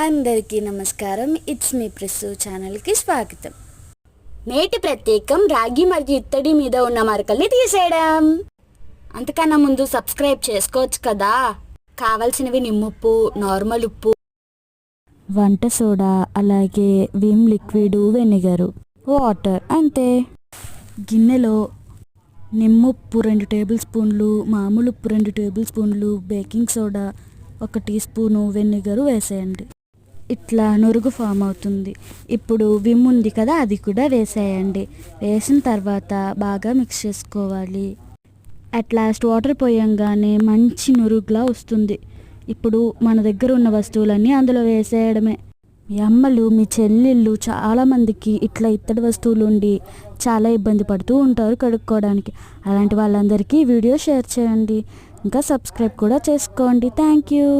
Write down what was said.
అందరికీ నమస్కారం. It's me press ఛానల్కి స్వాగతం. నేటి ప్రత్యేకం రాగి మరియు ఇత్తడి మీద ఉన్న మరకల్ని తీసేయడం. అంతకన్నా ముందు సబ్స్క్రైబ్ చేసుకోవచ్చు కదా. కావాల్సినవి నిమ్ముప్పు, నార్మల్ ఉప్పు, వంట సోడా, అలాగే విమ్ లిక్విడ్, వెనిగరు, వాటర్, అంతే. గిన్నెలో నిమ్ముప్పు 2 టేబుల్ స్పూన్లు, మామూలు ఉప్పు 2 టేబుల్ స్పూన్లు, baking soda 1 teaspoon, vinegar వేసేయండి. ఇట్లా నురుగు ఫామ్ అవుతుంది. ఇప్పుడు విమ్ ఉంది కదా, అది కూడా వేసేయండి. వేసిన తర్వాత బాగా మిక్స్ చేసుకోవాలి. అట్ లాస్ట్ వాటర్ పోయంగానే మంచి నురుగులా వస్తుంది. ఇప్పుడు మన దగ్గర ఉన్న వస్తువులన్నీ అందులో వేసేయడమే. మీ అమ్మలు, మీ చెల్లెళ్ళు చాలామందికి ఇట్లా ఇత్తడి వస్తువులు ఉండి చాలా ఇబ్బంది పడుతూ ఉంటారు కడుక్కోవడానికి. అలాంటి వాళ్ళందరికీ వీడియో షేర్ చేయండి. ఇంకా సబ్స్క్రైబ్ కూడా చేసుకోండి. Thank you.